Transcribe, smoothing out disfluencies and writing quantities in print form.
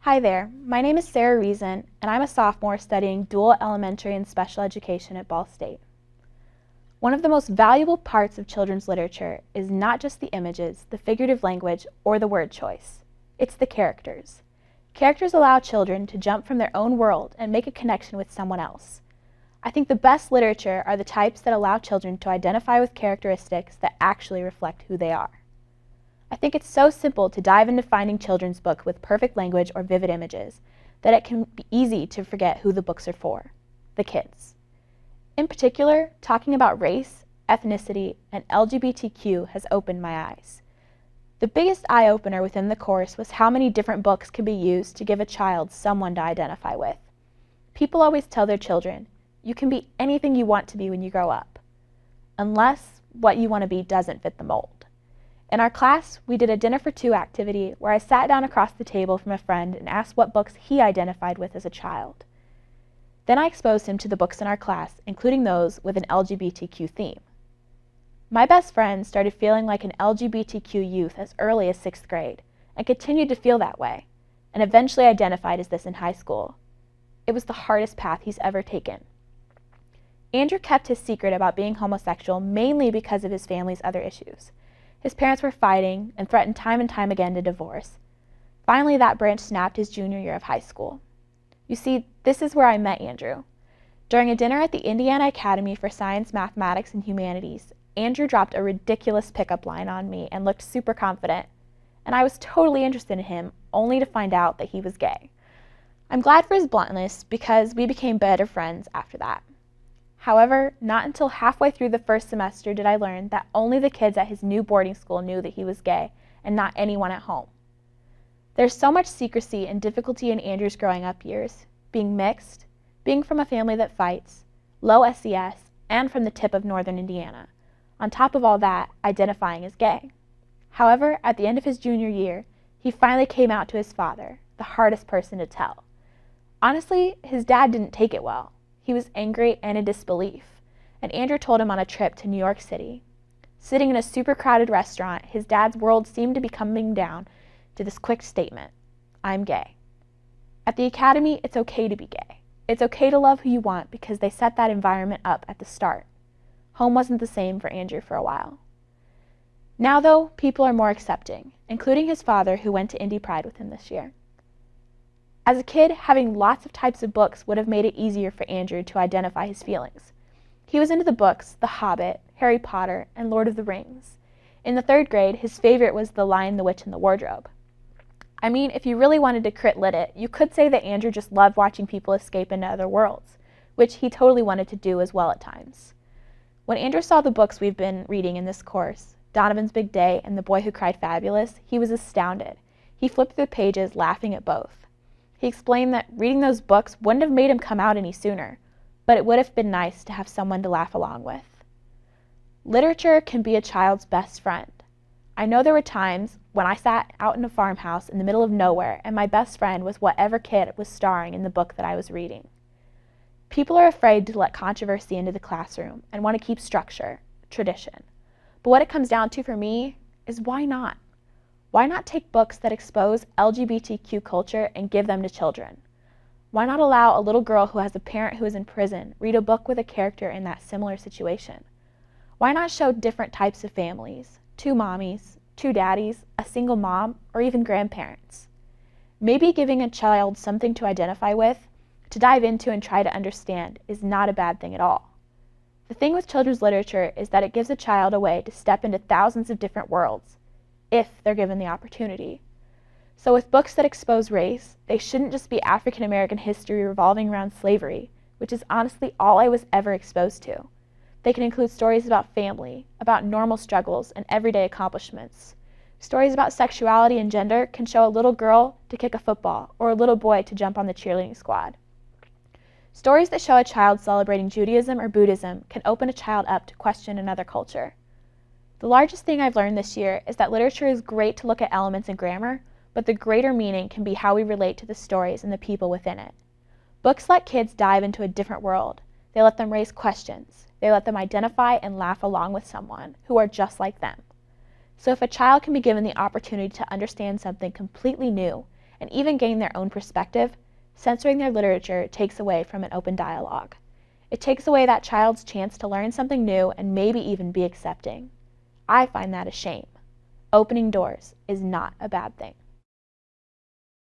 Hi there, my name is Sarah Reason, and I'm a sophomore studying dual elementary and special education at Ball State. One of the most valuable parts of children's literature is not just the images, the figurative language, or the word choice. It's the characters. Characters allow children to jump from their own world and make a connection with someone else. I think the best literature are the types that allow children to identify with characteristics that actually reflect who they are. I think it's so simple to dive into finding children's book with perfect language or vivid images that it can be easy to forget who the books are for, the kids. In particular, talking about race, ethnicity, and LGBTQ has opened my eyes. The biggest eye-opener within the course was how many different books can be used to give a child someone to identify with. People always tell their children, you can be anything you want to be when you grow up, unless what you want to be doesn't fit the mold. In our class, we did a dinner for two activity where I sat down across the table from a friend and asked what books he identified with as a child. Then I exposed him to the books in our class, including those with an LGBTQ theme. My best friend started feeling like an LGBTQ youth as early as 6th grade, and continued to feel that way, and eventually identified as this in high school. It was the hardest path he's ever taken. Andrew kept his secret about being homosexual mainly because of his family's other issues. His parents were fighting and threatened time and time again to divorce. Finally, that branch snapped his junior year of high school. You see, this is where I met Andrew. During a dinner at the Indiana Academy for Science, Mathematics, and Humanities, Andrew dropped a ridiculous pickup line on me and looked super confident, and I was totally interested in him, only to find out that he was gay. I'm glad for his bluntness because we became better friends after that. However, not until halfway through the first semester did I learn that only the kids at his new boarding school knew that he was gay, and not anyone at home. There's so much secrecy and difficulty in Andrew's growing up years, being mixed, being from a family that fights, low SES, and from the tip of northern Indiana. On top of all that, identifying as gay. However, at the end of his junior year, he finally came out to his father, the hardest person to tell. Honestly, his dad didn't take it well. He was angry and in disbelief, and Andrew told him on a trip to New York City. Sitting in a super crowded restaurant, his dad's world seemed to be coming down to this quick statement, I'm gay. At the academy, it's okay to be gay. It's okay to love who you want because they set that environment up at the start. Home wasn't the same for Andrew for a while. Now though, people are more accepting, including his father who went to Indy Pride with him this year. As a kid, having lots of types of books would have made it easier for Andrew to identify his feelings. He was into the books The Hobbit, Harry Potter, and Lord of the Rings. In the 3rd grade, his favorite was The Lion, the Witch, and the Wardrobe. I mean, if you really wanted to crit-lit it, you could say that Andrew just loved watching people escape into other worlds, which he totally wanted to do as well at times. When Andrew saw the books we've been reading in this course, Donovan's Big Day and The Boy Who Cried Fabulous, he was astounded. He flipped through the pages, laughing at both. He explained that reading those books wouldn't have made him come out any sooner, but it would have been nice to have someone to laugh along with. Literature can be a child's best friend. I know there were times when I sat out in a farmhouse in the middle of nowhere and my best friend was whatever kid was starring in the book that I was reading. People are afraid to let controversy into the classroom and want to keep structure, tradition. But what it comes down to for me is why not? Why not take books that expose LGBTQ culture and give them to children? Why not allow a little girl who has a parent who is in prison read a book with a character in that similar situation? Why not show different types of families, 2 mommies, 2 daddies, a single mom, or even grandparents? Maybe giving a child something to identify with, to dive into and try to understand, is not a bad thing at all. The thing with children's literature is that it gives a child a way to step into thousands of different worlds, if they're given the opportunity. So with books that expose race, they shouldn't just be African American history revolving around slavery, which is honestly all I was ever exposed to. They can include stories about family, about normal struggles and everyday accomplishments. Stories about sexuality and gender can show a little girl to kick a football or a little boy to jump on the cheerleading squad. Stories that show a child celebrating Judaism or Buddhism can open a child up to question another culture. The largest thing I've learned this year is that literature is great to look at elements and grammar, but the greater meaning can be how we relate to the stories and the people within it. Books let kids dive into a different world. They let them raise questions. They let them identify and laugh along with someone who are just like them. So if a child can be given the opportunity to understand something completely new and even gain their own perspective, censoring their literature takes away from an open dialogue. It takes away that child's chance to learn something new and maybe even be accepting. I find that a shame. Opening doors is not a bad thing.